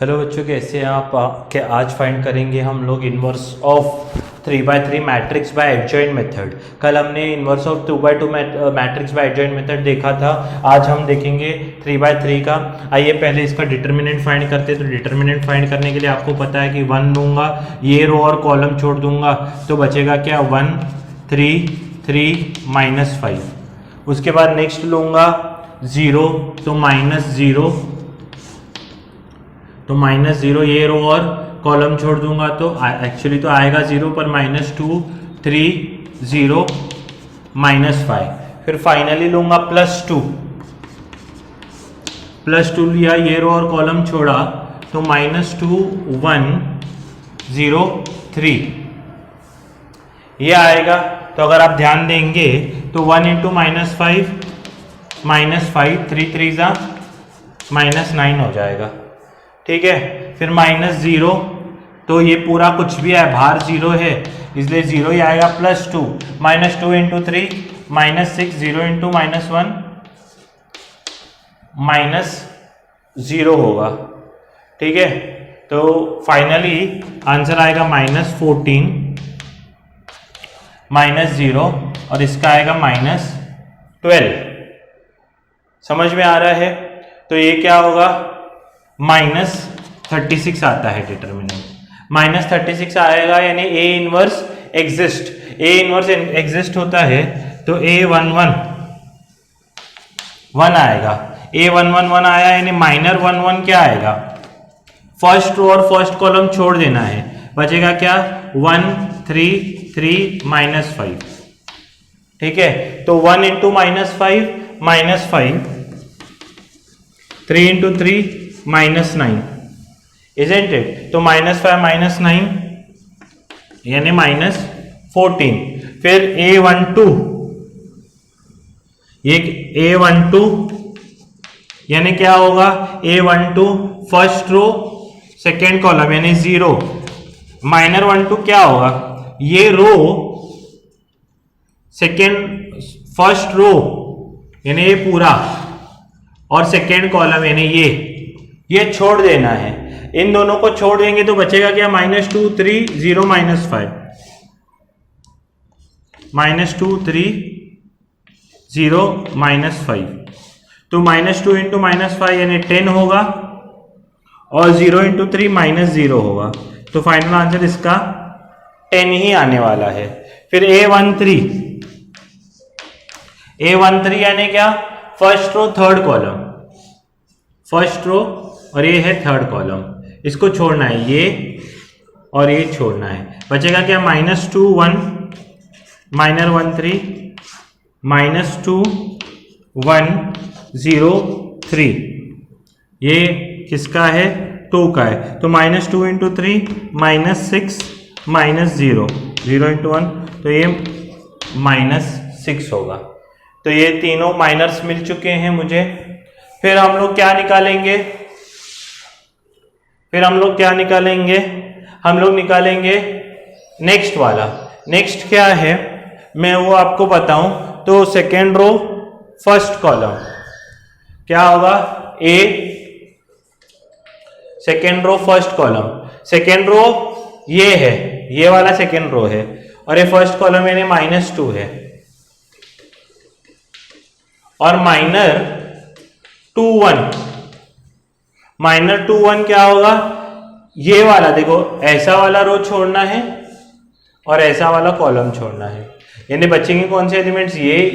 Hello बच्चों, कैसे हैं आप? कि आज फाइंड करेंगे हम लोग inverse of 3x3 matrix bye adjoint method. कल हमने inverse of 2x2 matrix bye adjoint method देखा था। आज हम देखेंगे 3x3 का। आइए पहले इसका डिटर्मिनेंट फाइंड करते हैं। तो डिटर्मिनेंट फाइंड करने के लिए आपको पता है कि 1 लूँगा, ये रो और कॉलम छोड़ दूंगा तो बचेगा क्या 1 3 3 -5। उसके बाद नेक्स्ट लूँगा 0 तो -0 तो -0, ये रो और कॉलम छोड़ दूंगा तो एक्चुअली तो आएगा 0 पर -2 3 0 -5। फिर फाइनली लूंगा +2 लिया, ये रो और कॉलम छोड़ा तो -2 1 0 3 ये आएगा। तो अगर आप ध्यान देंगे तो 1 × -5 -5 3 3 -9 हो जाएगा। ठीक है, फिर -0 तो ये पूरा कुछ भी है, बाहर 0 है इसलिए 0 ही आएगा। +2 -2 × 3 -6 0 × -1 -0 होगा। ठीक है, तो फाइनली आंसर आएगा -14 -0 और इसका आएगा -12। समझ में आ रहा है? तो ये क्या होगा, -36 आता है डिटर्मिनेंट। -36 आएगा यानी A inverse exist. A inverse exist होता है तो A11 1 आएगा। A11 1 आया यानी -11 क्या आएगा, फर्स्ट रो और फर्स्ट कॉलम छोड़ देना है, बचेगा क्या 1 3 3 -5। ठीक है, तो 1 × -5 -5 3 × 3 -9 isn't it? तो -5 -9 यानी -14। फिर A12 ये A12 यानी क्या होगा, A12 first row second column यानी 0 -12 क्या होगा, ये रो सेकेंड फर्स्ट रो यानी ये पूरा और सेकेंड कॉलम यानी ये छोड़ देना है। इन दोनों को छोड़ देंगे तो बचेगा क्या -2 3 0 -5 -2 3 0 -5। तो -2 × -5 यानी 10 होगा और 0 × 3 -0 होगा। तो फाइनल आंसर इसका 10 ही आने वाला है। फिर A13 यानी क्या, first row third column, first row और ये है थर्ड कॉलम, इसको छोड़ना है ये और ये छोड़ना है, बचेगा क्या -2 1 -13 -2 1 0 3। ये किसका है, 2 का है। तो -2 × 3 -6 -0 0 × 1 तो ये -6 होगा। तो ये तीनों माइनर्स मिल चुके हैं मुझे। फिर हम लोग क्या निकालेंगे, हम लोग निकालेंगे नेक्स्ट वाला। नेक्स्ट क्या है मैं वो आपको बताऊं तो सेकेंड रो फर्स्ट कॉलम क्या होगा, A second row first column, second row ये है, ये वाला सेकेंड रो है और ये फर्स्ट कॉलम यानी -2 है और -2 1 क्या होगा, ये वाला देखो, ऐसा वाला रो छोड़ना है और ऐसा वाला कॉलम छोड़ना है, यानी बचेंगे कौन से एलिमेंट्स, ये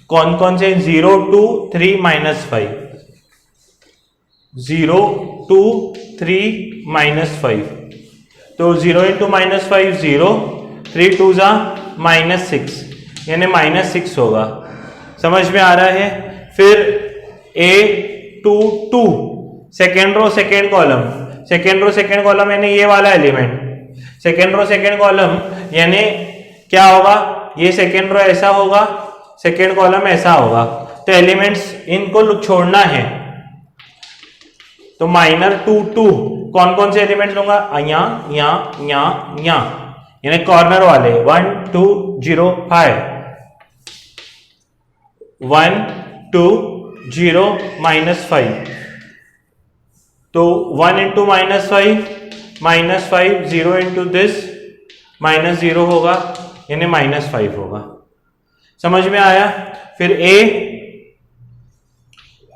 कौन कौन से, 0 2 3 -5 0 2 3 -5। तो 0 × -5 0 3 2 -6 यानी -6 होगा। समझ में आ रहा है? फिर A22 second row second column यानी ये वाला element, second row second column यानी क्या होगा, ये सेकेंड रो ऐसा होगा, सेकेंड कॉलम ऐसा होगा, तो एलिमेंट्स इनको छोड़ना है। तो -2 कौन कौन से एलिमेंट्स लूंगा, यहाँ यानी कॉर्नर वाले 1 2 0 5 1 2 0 -5 तो 1 इंटू -5 -5 0 इंटू दिस -0 होगा, यानी -5 होगा। समझ में आया? फिर a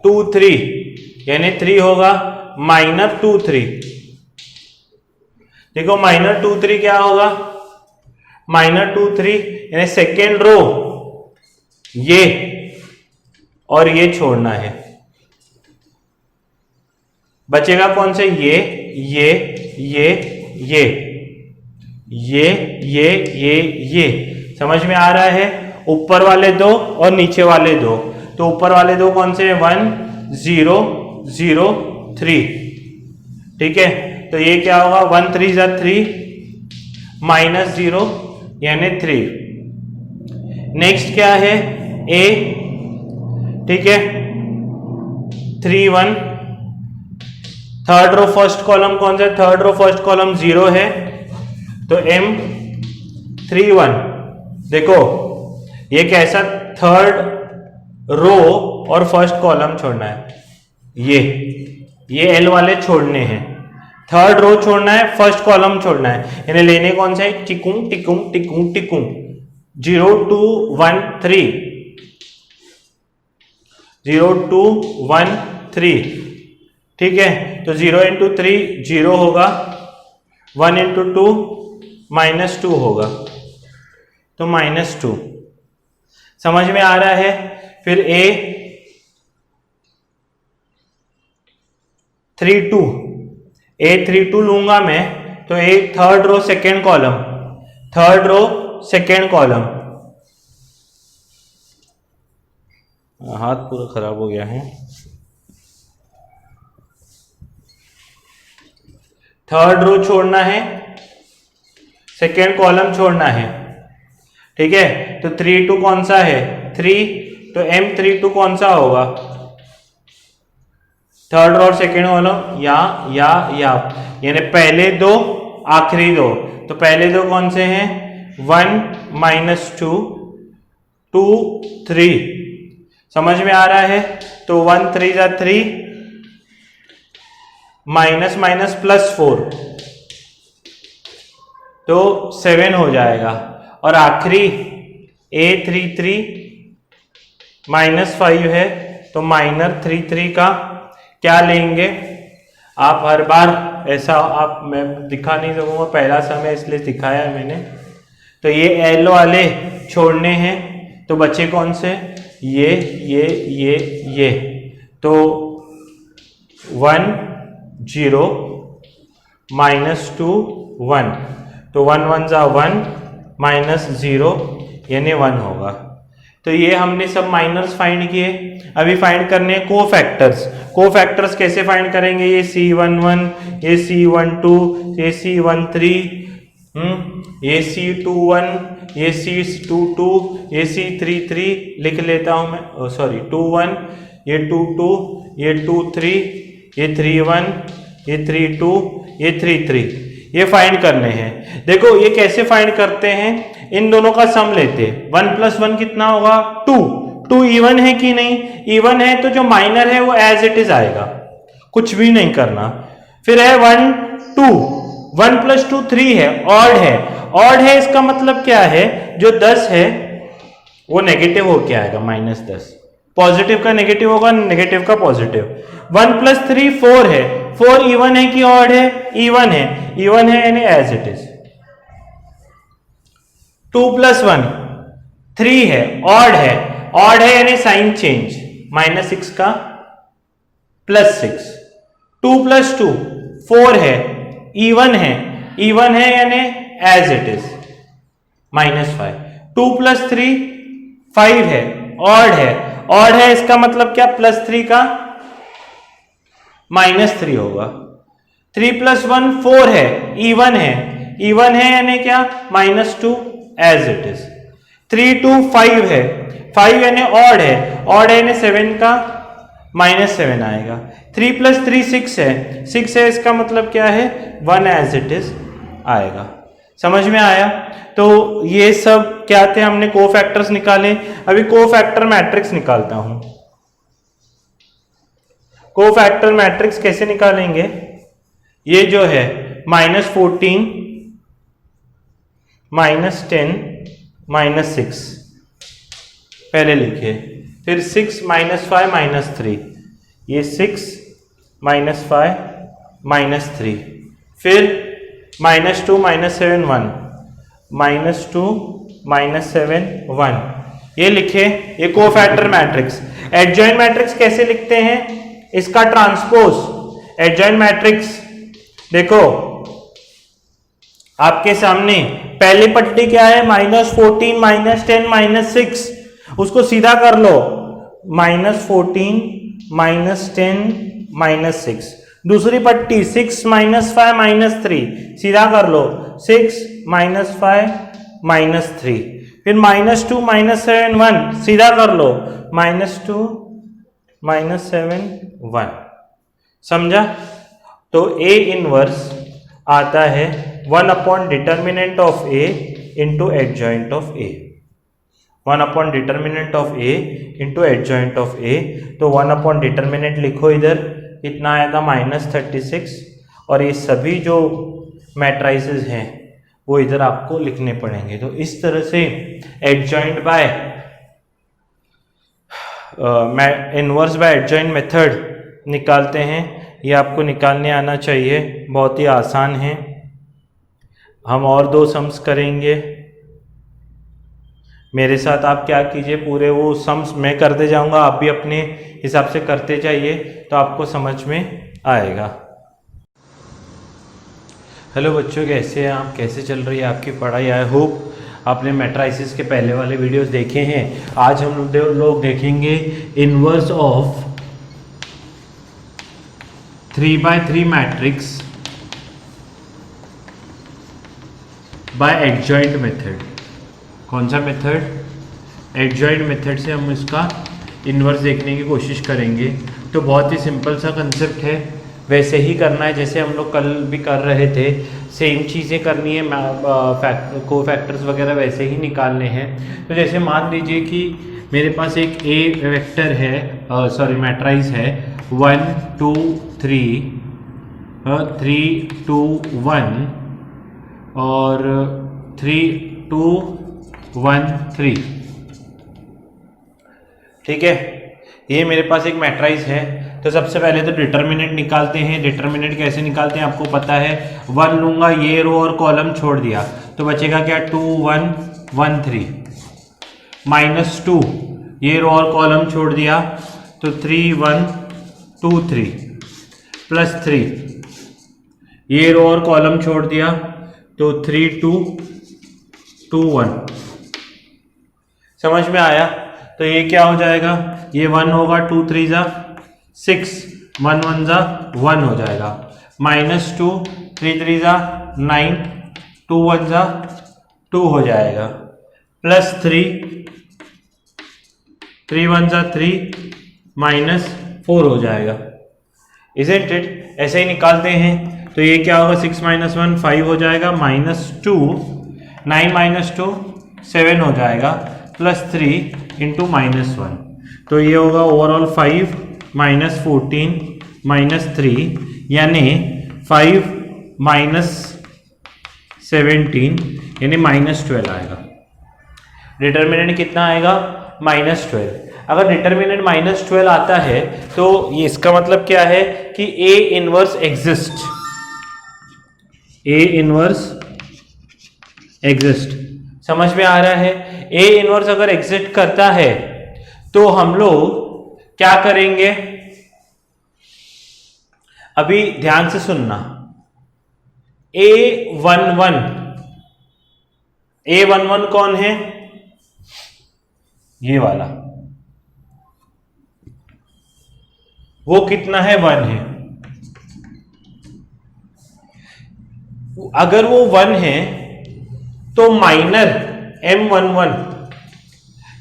2 3 यानी 3 होगा, -2 3। देखो -2 3 क्या होगा? -2 3 यानी सेकेंड रो ये और ये छोड़ना है। बचेगा कौन से? ये समझ में आ रहा है? ऊपर वाले दो और नीचे वाले दो, तो ऊपर वाले दो कौन से? 1 0 0 3। ठीक है, तो ये क्या होगा? 1 3 जा 3 -0 यानी 3। नेक्स्ट क्या है? a, ठीक है, 3 1। थर्ड रो फर्स्ट कॉलम कौन सा है? थर्ड रो फर्स्ट कॉलम 0 है, तो m 3 1। देखो ये कैसा थर्ड रो और फर्स्ट कॉलम छोड़ना है, ये L वाले छोड़ने हैं। थर्ड रो छोड़ना है, फर्स्ट कॉलम छोड़ना है, यानी लेने कौन से? टिकुं टिकुं टिकुं टिकुं 0 2 1 3 0 2 1 3। ठीक है, तो 0 इंटू 3 0 होगा, 1 इंटू 2 -2 होगा, तो -2। समझ में आ रहा है? फिर a 3 2 a 3 2 लूंगा मैं, तो a third row second column, third row second column. हाथ पूरा खराब हो गया है। थर्ड रो छोड़ना है, सेकेंड कॉलम छोड़ना है। ठीक है, तो 3 2 कौन सा है? 3, तो m 3 2 कौन सा होगा? थर्ड रो और सेकेंड कॉलम या यानी पहले दो आखिरी दो, तो पहले दो कौन से हैं? 1 -2 2 3। समझ में आ रहा है? तो 1 3 जा 3 -+4, तो 7 हो जाएगा। और आखिरी a 3 3 -5 है, तो -3 3 का क्या लेंगे? आप हर बार ऐसा आप मैं दिखा नहीं सकूंगा, पहला समय इसलिए दिखाया है मैंने। तो ये L वाले छोड़ने हैं, तो बचे कौन से? ये तो 1 0 -2 1, तो 1 1 जा 1 -0 यानी 1 होगा। तो ये हमने सब माइनर्स फाइंड किए। अभी फाइंड करने हैं कोफैक्टर्स। कोफैक्टर्स कैसे फाइंड करेंगे? ये C11, ये C12, ये C13, ये C21, ये C22, ये C33 लिख लेता हूं मैं, सॉरी 21, ये 22, ये 23, ये 31, ये 32, ये 33, ये फाइंड करने हैं। देखो ये कैसे फाइंड करते हैं? इन दोनों का सम लेते हैं। 1 + 1 कितना होगा? 2। 2 इवन है कि नहीं? इवन है, तो जो माइनर है वो एज इट इज आएगा, कुछ भी नहीं करना। फिर है 1 2, 1 + 2 3 है, ऑड है। ऑड है इसका मतलब क्या है? जो 10 है वो नेगेटिव होके आएगा, -10। पॉजिटिव का नेगेटिव होगा, नेगेटिव का पॉजिटिव। 1 + 3 4 है। 4 इवन है कि ऑड है? इवन है। इवन है यानी एज इट इज। 2 + 1 3 है, ऑड है। ऑड है यानी साइन चेंज, -6 का +6। 2 + 2 4 है, इवन है। इवन है यानी एज इट इज, -5। 2 + 3 5 है, ऑड है। ऑड है इसका मतलब क्या? +3 का -3 होगा। 3 + 1 4 है, इवन है। इवन है यानी क्या? -2 एज इट इज। 3 2 5 है, 5 यानी ऑड है। ऑड है यानी 7 का -7 आएगा। 3 + 3 6 है, 6 है इसका मतलब क्या है? 1 एज इट इज आएगा। समझ में आया? तो ये सब क्या थे? हमने कोफैक्टर्स निकाले। अभी कोफैक्टर मैट्रिक्स निकालता हूं। कोफैक्टर मैट्रिक्स कैसे निकालेंगे? ये जो है -14 -10 -6 पहले लिखिए, फिर 6 -5 -3, ये 6 -5 -3, फिर -2 -7 1 -2 -7 1, ये लिखे। ये कोफैक्टर मैट्रिक्स। एडजॉइंट मैट्रिक्स कैसे लिखते हैं? इसका ट्रांसपोज एडजॉइंट मैट्रिक्स देखो आपके सामने पहली पट्टी क्या है? -14 -10 -6, उसको सीधा कर लो, -14 -10 -6। दूसरी पट्टी 6 -5 -3, सीधा कर लो, 6 -5 -3। फिर -2 -7 1, सीधा कर लो, -2 -7 1। समझा? तो A इनवर्स आता है 1 upon determinant of A into adjoint of A। 1 upon determinant of A into adjoint of A। तो 1 अपॉन डिटर्मिनेंट लिखो, इधर कितना आएगा? -36। और ये सभी जो मैट्राइसेस हैं वो इधर आपको लिखने पड़ेंगे। तो इस तरह से adjoint by inverse by adjoint method निकालते हैं। ये आपको निकालने आना चाहिए, बहुत ही आसान है। हम और 2 सम्स करेंगे। मेरे साथ आप क्या कीजिए, पूरे वो सम्स मैं करते जाऊंगा, आप भी अपने हिसाब से करते जाइए, तो आपको समझ में आएगा। हेलो बच्चों, कैसे हैं आप? कैसे चल रही है आपकी पढ़ाई? आई होप आपने मैट्राइसिस के पहले वाले वीडियोस देखे हैं। आज हम लोग देखेंगे inverse of 3/3 matrix bye adjoint method. कौन सा मेथड? एडजॉइंट मेथड से हम इसका इनवर्स देखने की कोशिश करेंगे। तो बहुत ही सिंपल सा कंसेप्ट है, वैसे ही करना है जैसे हम लोग कल भी कर रहे थे, सेम चीज़ें करनी है। कोफैक्टर्स वगैरह वैसे ही निकालने हैं। तो जैसे मान लीजिए कि मेरे पास एक ए वेक्टर है, मैट्राइज है 1 2 3 3 2 1 और 3 2 1 3। ठीक है, ये मेरे पास एक मैट्राइज है। तो सबसे पहले तो डिटर्मिनेंट निकालते हैं। डिटर्मिनेंट कैसे निकालते हैं आपको पता है। 1 लूंगा, ये रो और कॉलम छोड़ दिया, तो बचेगा क्या? 2 1 1 3 -2, ये रो और कॉलम छोड़ दिया, तो 3 1 2 3 +3, ये रो और कॉलम छोड़ दिया, तो 3 2 2 1। समझ में आया? तो ये क्या हो जाएगा? ये 1 होगा, 2 3 ज़ा 6, 1 1 ज़ा 1 हो जाएगा, -2 3 3 ज़ा 9, 2 1 ज़ा 2 हो जाएगा, +3 3 1 ज़ा 3 -4 हो जाएगा। Isn't it? ऐसे ही निकालते हैं। तो ये क्या होगा? 6 - 1 5 हो जाएगा, -2 9 - 2 7 हो जाएगा, +3 इंटू -1। तो ये होगा ओवरऑल 5 -14 -3, यानी 5 -17 यानी -12 आएगा। डिटर्मिनेंट कितना आएगा? -12। अगर डिटर्मिनेंट -12 आता है तो ये इसका मतलब क्या है कि A inverse exist. A inverse exist, समझ में आ रहा है? A इनवर्स अगर एग्जिस्ट करता है तो हम लोग क्या करेंगे? अभी ध्यान से सुनना। A11 कौन है? ये वाला, वो कितना है? 1 है। अगर वो 1 है तो माइनर M11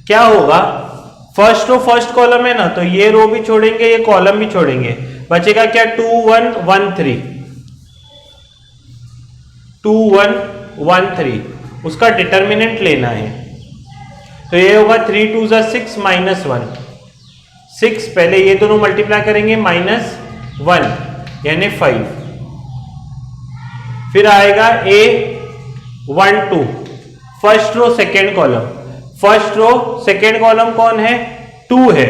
क्या होगा? फर्स्ट रो फर्स्ट कॉलम है ना, तो ये रो भी छोड़ेंगे, ये कॉलम भी छोड़ेंगे, बचेगा क्या? 2 1 1 3, 2 1 1 3। उसका डिटर्मिनेंट लेना है, तो ये होगा 3 2 ज़ा 6 -1, 6, पहले ये दोनों मल्टीप्लाई करेंगे -1 यानी 5। फिर आएगा A1 2, first row second column. First row second column कौन है? 2 है,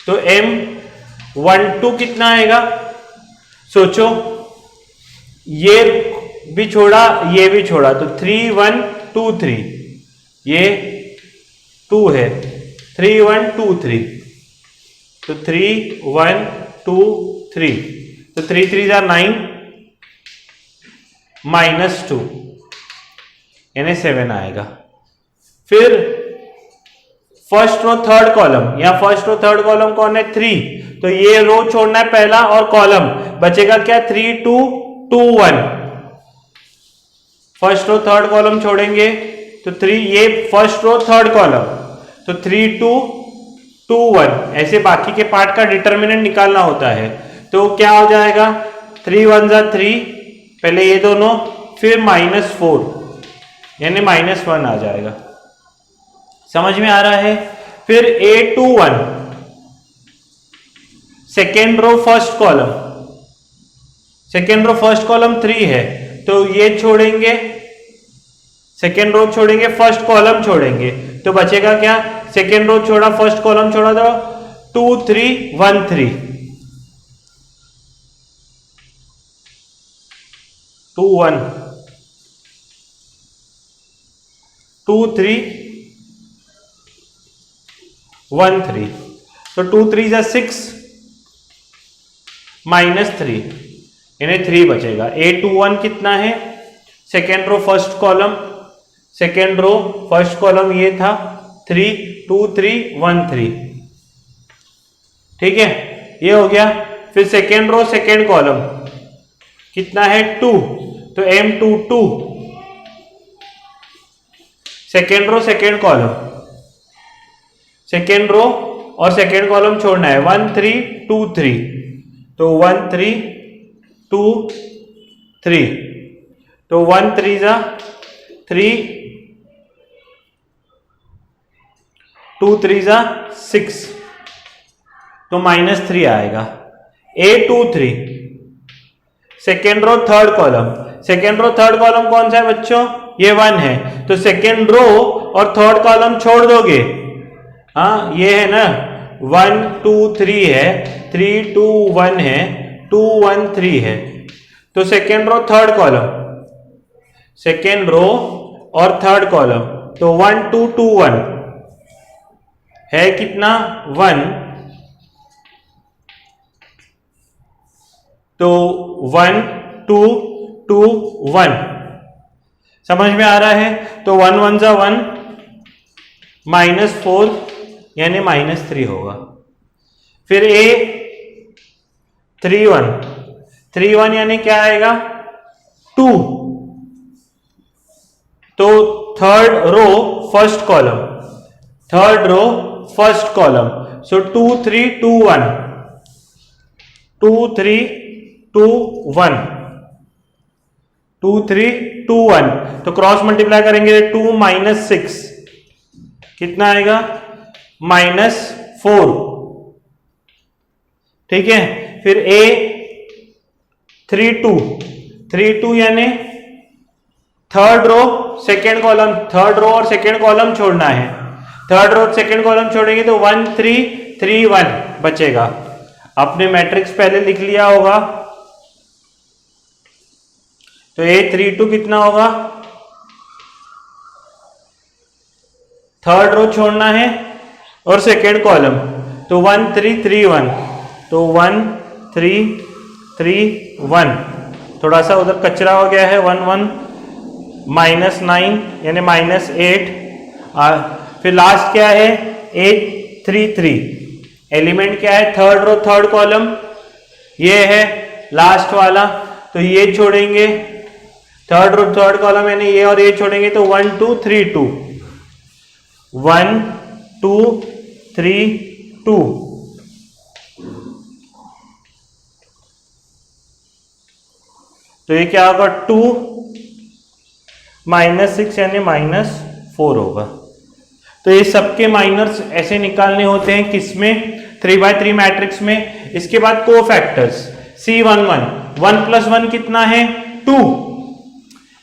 तो M12 कितना आएगा? सोचो, ये भी छोड़ा ये भी छोड़ा, तो 3 1 2 3, ये 2 है, 3 1 2 3, तो 3 1 2 3, तो 3 3 9 -2 यानी 7 आएगा। फिर फर्स्ट रो थर्ड कॉलम, या फर्स्ट रो थर्ड कॉलम कौन है? 3, तो ये रो छोड़ना है पहला और कॉलम, बचेगा क्या? 3 2 2 1। फर्स्ट रो थर्ड कॉलम छोड़ेंगे तो 3, ये फर्स्ट रो थर्ड कॉलम, तो 3 2 2 1, ऐसे बाकी के पार्ट का डिटर्मिनेंट निकालना होता है। तो क्या हो जाएगा? 3 1 3, पहले ये दोनों, फिर -4 यानी -1 आ जाएगा। समझ में आ रहा है? फिर A21, second row first column, second row first column 3 है, तो ये छोड़ेंगे, सेकेंड रो छोड़ेंगे, फर्स्ट कॉलम छोड़ेंगे, तो बचेगा क्या? सेकेंड रो छोड़ा, फर्स्ट कॉलम छोड़ा, तो 2 3 1 3, 2 1 2 3 1 3, तो 2 3 6 -3 यानी 3 बचेगा। A21 कितना है? Second row first column, second row first column ये था 3 2 3 1 3, ठीक है, ये हो गया। फिर सेकेंड रो सेकेंड कॉलम कितना है? 2, तो M22, second row second column, second row और सेकेंड कॉलम छोड़ना है, 1 3 2 3, तो 1 3 2 3, तो 1 3 3, 2 3 6, तो -3 आएगा। A23, second row third column, second row third column कौन सा है बच्चों? ये 1 है, तो सेकेंड रो और थर्ड कॉलम छोड़ दोगे, हाँ ये है ना, 1 2 3 है, 3 2 1 है, 2 1 3 है, तो second row third column, second row और थर्ड कॉलम, तो 1 2 2 1 है कितना? 1, तो 1 2 2 1, समझ में आ रहा है? तो 1 1 1, -4 यानी -3 होगा। फिर A31, 31 यानी क्या आएगा? 2, तो third row first column, third row first column, so 2 3 2 1, 2 3 2 1, 2 3 2 1, तो क्रॉस मल्टीप्लाई करेंगे 2 -6 कितना आएगा? -4, ठीक है। फिर A32 यानी third row second column, third row और सेकेंड कॉलम छोड़ना है, थर्ड रो सेकेंड कॉलम छोड़ेंगे तो 1 3 3 1 बचेगा। आपने मैट्रिक्स पहले लिख लिया होगा, तो A32 कितना होगा? थर्ड रो छोड़ना है और सेकेंड कॉलम, तो 1 3 3 1, तो 1 3 3 1, थोड़ा सा उधर कचरा हो गया है, 1 1 -9 यानी -8, फिर लास्ट क्या है? A33, एलिमेंट क्या है? थर्ड रो थर्ड कॉलम, ये है लास्ट वाला, तो ये छोड़ेंगे, थर्ड रो थर्ड कॉलम यानी ये और ये छोड़ेंगे, तो 1 2 3 2, 1 2 3 2, तो ये क्या होगा? 2 -6 यानी -4 होगा। तो ये सबके माइनर्स ऐसे निकालने होते हैं किसमें, 3x3 मैट्रिक्स में। इसके बाद कोफैक्टर्स C11, 1 + 1 कितना है 2,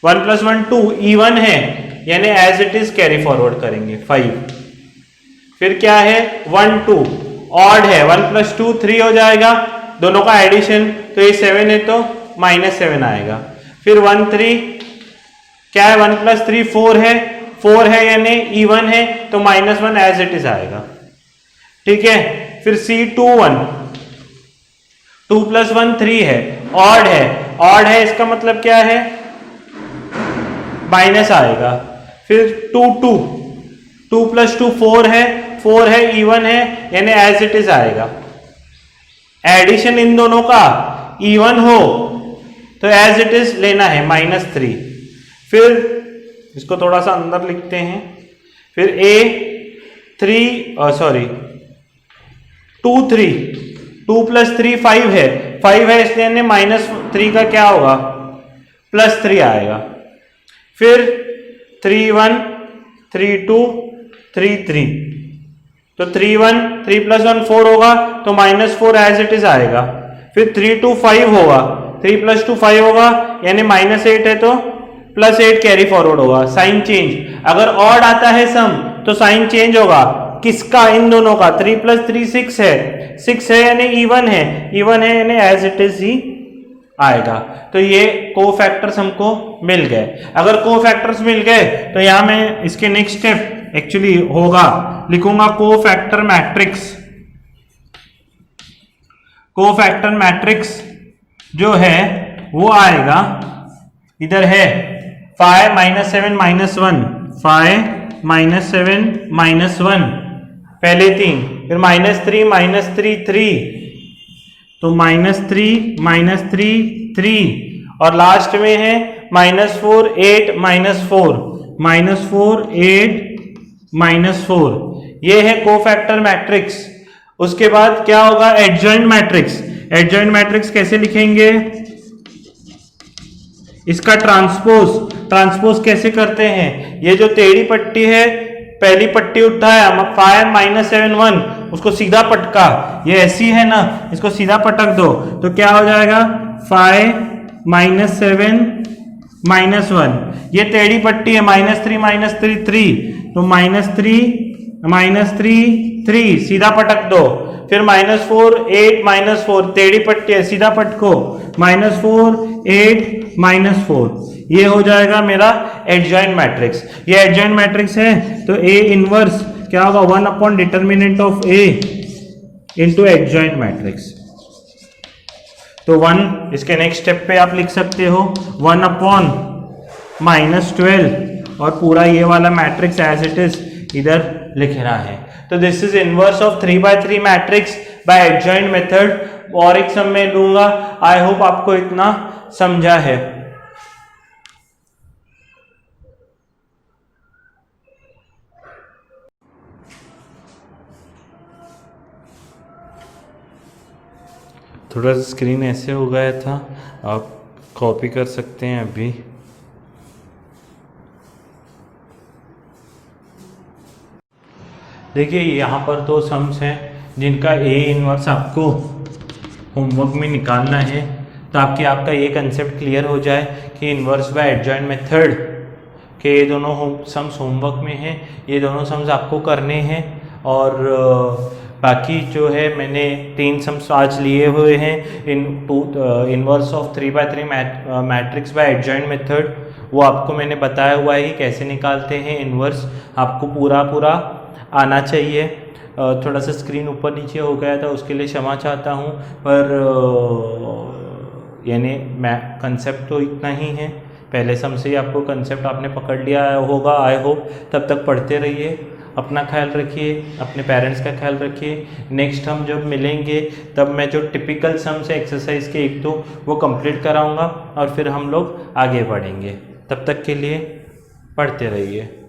1 + 1 2, इवन है यानी as it is carry forward करेंगे 5। फिर क्या है 1 2, ऑड है 1 + 2 3 हो जाएगा, दोनों का एडिशन, तो ये 7 है तो -7 आएगा। फिर 1 3 क्या है 1 + 3 4 है यानी इवन है तो -1 एज इट इज आएगा, ठीक है। फिर C21, 2 + 1 3 है, ऑड है इसका मतलब क्या है माइनस आएगा। फिर 2 2 + 2 4 है इवन है यानी एज इट इज आएगा। एडिशन इन दोनों का इवन हो तो एज इट इज लेना है -3। फिर इसको थोड़ा सा अंदर लिखते हैं। फिर टू 3 3 5 है इसलिए -3 का क्या होगा +3 आएगा। फिर 3 1 3 2 3 3, तो 3 1 3 + 1 4 होगा तो -4 एज इट इज आएगा। फिर 3 2 5 होगा, 3 + 2 5 होगा यानी -8 है तो +8 कैरी फॉरवर्ड होगा। साइन चेंज, अगर ऑड आता है सम तो साइन चेंज होगा, किसका, इन दोनों का। 3 + 3 6 है यानी इवन है यानी एज इट इज ही आएगा। तो ये कोफैक्टर्स हमको मिल गए। अगर कोफैक्टर्स मिल गए तो यहां मैं इसके नेक्स्ट स्टेप एक्चुअली होगा, लिखूंगा कोफैक्टर मैट्रिक्स जो है वो आएगा, इधर है 5 -7 -1, 5 -7 -1 पहले 3, फिर -3 3, तो -3 3 और लास्ट में है -4 8 -4 8 -4, ये है कोफैक्टर मैट्रिक्स। उसके बाद क्या होगा एडजॉइंट मैट्रिक्स कैसे लिखेंगे, इसका ट्रांसपोज कैसे करते हैं। ये जो टेढ़ी पट्टी है, पहली पट्टी उठाया 5 -7 1, उसको सीधा पटका, ये ऐसी है ना, इसको सीधा पटक दो तो क्या हो जाएगा 5 -7 -1। ये टेढ़ी पट्टी है -3 3, तो -3 3 सीधा पटक दो। फिर -4 8 -4 टेढ़ी पट्टी है, सीधा पटको, -4 8 -4, ये हो जाएगा मेरा एडजॉइंट मैट्रिक्स। ये एडजॉइंट मैट्रिक्स है तो A इनवर्स क्या होगा 1/det of A into adjoint matrix. तो 1 इसके नेक्स्ट स्टेप पे आप लिख सकते हो 1/-12 और पूरा ये वाला मैट्रिक्स एज इट इज इधर लिखना है। तो this is inverse of 3x3 matrix bye adjoint method. और एक सम में लूंगा, आई होप आपको इतना समझा है। थोड़ा सा स्क्रीन ऐसे हो गया था, आप कॉपी कर सकते हैं अभी। देखिए यहाँ पर दो सम्स हैं जिनका A इनवर्स आपको होमवर्क में निकालना है, ताकि आपका ये कंसेप्ट क्लियर हो जाए कि इनवर्स बाय एडजॉइंट मेथड के ये दोनों सम्स होमवर्क में हैं, ये दोनों सम्स आपको करने हैं। और बाकी जो है मैंने 3 सम्स आज लिए हुए हैं inverse of 3x3 matrix bye adjoint method, वो आपको मैंने बताया हुआ है कि कैसे निकालते हैं इनवर्स, आपको पूरा आना चाहिए। थोड़ा सा स्क्रीन ऊपर नीचे हो गया था, उसके लिए क्षमा चाहता हूँ, पर यानी कंसेप्ट तो इतना ही है। पहले सम से ही आपको कंसेप्ट आपने पकड़ लिया होगा, आई होप। तब तक पढ़ते रहिए, अपना ख्याल रखिए, अपने पेरेंट्स का ख्याल रखिए। नेक्स्ट हम जब मिलेंगे तब मैं जो टिपिकल सम से एक्सरसाइज के 1-2 वो कंप्लीट कराऊंगा और फिर हम लोग आगे बढ़ेंगे। तब तक के लिए पढ़ते रहिए।